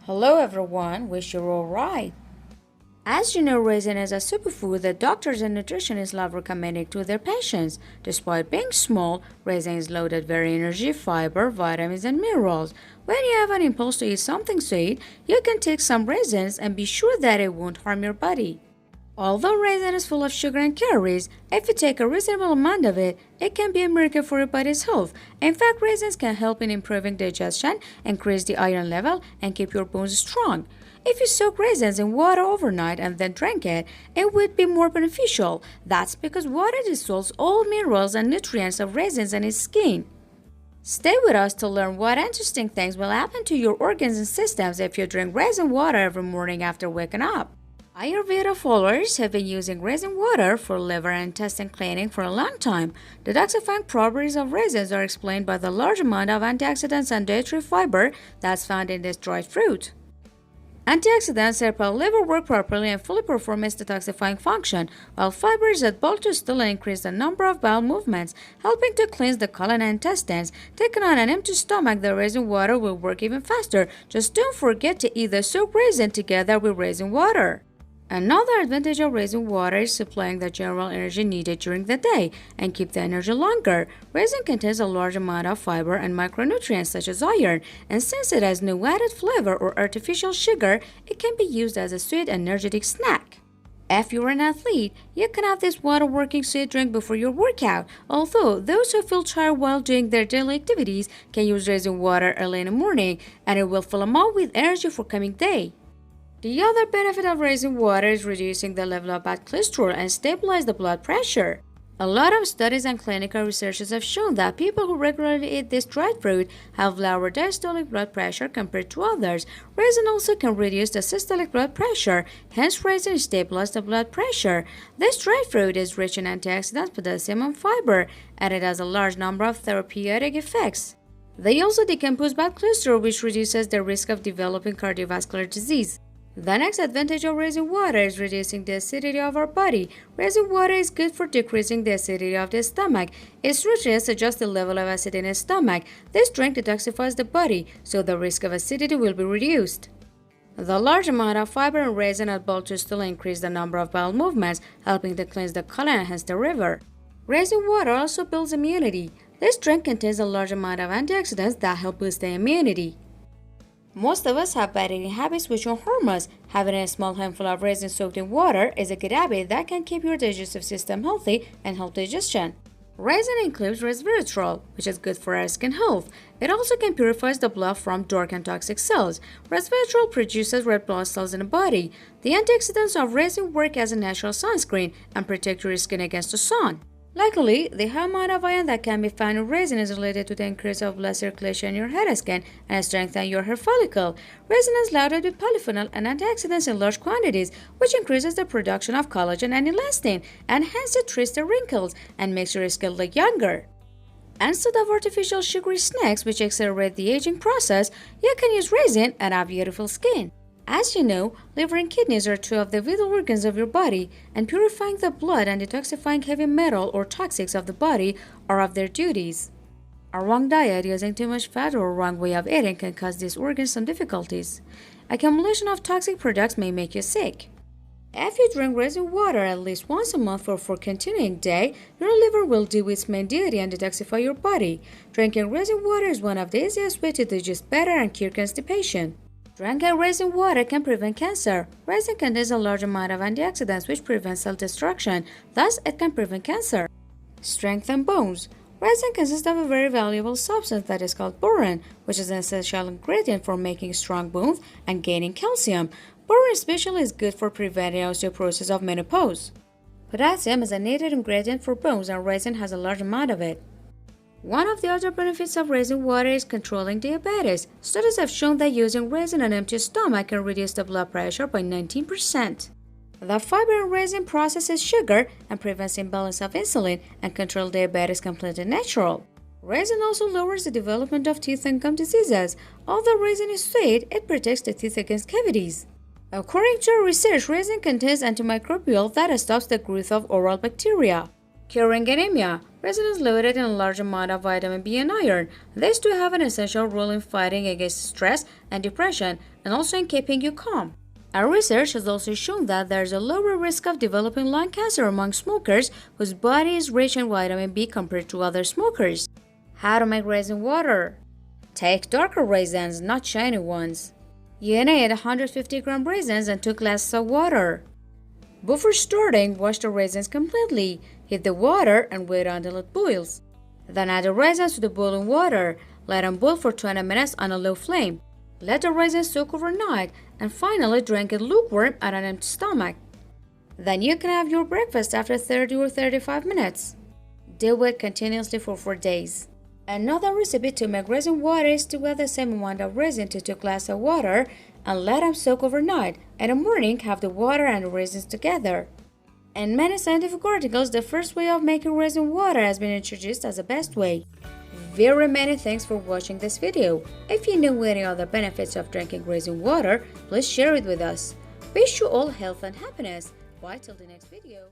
Hello everyone, wish you're alright. As you know, raisin is a superfood that doctors and nutritionists love recommending to their patients. Despite being small, raisin is loaded with energy, fiber, vitamins, and minerals. When you have an impulse to eat something sweet, you can take some raisins and be sure that it won't harm your body. Although raisin is full of sugar and calories, if you take a reasonable amount of it, it can be a miracle for your body's health. In fact, raisins can help in improving digestion, increase the iron level, and keep your bones strong. If you soak raisins in water overnight and then drink it, it would be more beneficial. That's because water dissolves all minerals and nutrients of raisins in its skin. Stay with us to learn what interesting things will happen to your organs and systems if you drink raisin water every morning after waking up. Ayurveda followers have been using raisin water for liver and intestine cleaning for a long time. The detoxifying properties of raisins are explained by the large amount of antioxidants and dietary fiber that's found in this dried fruit. Antioxidants help our liver work properly and fully perform its detoxifying function, while fibers add bulk to stool and increase the number of bowel movements, helping to cleanse the colon and intestines. Taken on an empty stomach, the raisin water will work even faster. Just don't forget to eat the soaked raisin together with raisin water. Another advantage of raisin water is supplying the general energy needed during the day and keep the energy longer. Raisin contains a large amount of fiber and micronutrients such as iron, and since it has no added flavor or artificial sugar, it can be used as a sweet, energetic snack. If you're an athlete, you can have this water-working sweet drink before your workout, although those who feel tired while doing their daily activities can use raisin water early in the morning, and it will fill them up with energy for coming day. The other benefit of raisin water is reducing the level of bad cholesterol and stabilize the blood pressure. A lot of studies and clinical researches have shown that people who regularly eat this dried fruit have lower diastolic blood pressure compared to others. Raisin also can reduce the systolic blood pressure, hence raisin stabilizes the blood pressure. This dried fruit is rich in antioxidants, potassium, and fiber, and it has a large number of therapeutic effects. They also decompose bad cholesterol, which reduces the risk of developing cardiovascular disease. The next advantage of raisin water is reducing the acidity of our body. Raisin water is good for decreasing the acidity of the stomach. Its nutrients adjust the level of acid in the stomach. This drink detoxifies the body, so the risk of acidity will be reduced. The large amount of fiber in raisin at bulk to still increase the number of bowel movements, helping to cleanse the colon and hence the liver. Raisin water also builds immunity. This drink contains a large amount of antioxidants that help boost the immunity. Most of us have bad eating habits which will harm us. Having a small handful of raisins soaked in water is a good habit that can keep your digestive system healthy and help digestion. Raisin includes resveratrol, which is good for our skin health. It also can purify the blood from dark and toxic cells. Resveratrol produces red blood cells in the body. The antioxidants of raisin work as a natural sunscreen and protect your skin against the sun. Luckily, the high amount of iron that can be found in raisin is related to the increase of blood circulation in your head skin and strengthen your hair follicle. Raisin is loaded with polyphenol and antioxidants in large quantities, which increases the production of collagen and elastin, and hence it treats the wrinkles and makes your skin look younger. Instead of artificial sugary snacks which accelerate the aging process, you can use raisin and have beautiful skin. As you know, liver and kidneys are two of the vital organs of your body, and purifying the blood and detoxifying heavy metal or toxics of the body are of their duties. A wrong diet, using too much fat, or a wrong way of eating can cause these organs some difficulties. Accumulation of toxic products may make you sick. If you drink raisin water at least once a month or for continuing day, your liver will do its main duty and detoxify your body. Drinking raisin water is one of the easiest ways to digest better and cure constipation. Drinking raisin water can prevent cancer. Raisin contains a large amount of antioxidants which prevent cell destruction, thus it can prevent cancer. Strengthen bones. Raisin consists of a very valuable substance that is called boron, which is an essential ingredient for making strong bones and gaining calcium. Boron especially is good for preventing osteoporosis of menopause. Potassium is a needed ingredient for bones, and raisin has a large amount of it. One of the other benefits of raisin water is controlling diabetes. Studies have shown that using raisin on an empty stomach can reduce the blood pressure by 19%. The fiber in raisin processes sugar and prevents imbalance of insulin, and control diabetes completely natural. Raisin also lowers the development of teeth and gum diseases. Although raisin is sweet, it protects the teeth against cavities. According to research, raisin contains antimicrobial that stops the growth of oral bacteria. Curing anemia. Raisin is loaded in a large amount of vitamin B and iron. These two have an essential role in fighting against stress and depression, and also in keeping you calm. Our research has also shown that there is a lower risk of developing lung cancer among smokers whose body is rich in vitamin B compared to other smokers. How to make raisin water? Take darker raisins, not shiny ones. You need 150-gram raisins and 2 glasses of water. Before starting, wash the raisins completely. Heat the water and wait until it boils. Then add the raisins to the boiling water. Let them boil for 20 minutes on a low flame. Let the raisins soak overnight, and finally drink it lukewarm at an empty stomach. Then you can have your breakfast after 30 or 35 minutes. Do it continuously for 4 days. Another recipe to make raisin water is to add the same amount of raisin to 2 glasses of water and let them soak overnight. In the morning, have the water and the raisins together. In many scientific articles, the first way of making raisin water has been introduced as the best way. Very many thanks for watching this video. If you know any other benefits of drinking raisin water, please share it with us. Wish you all health and happiness. Bye till the next video.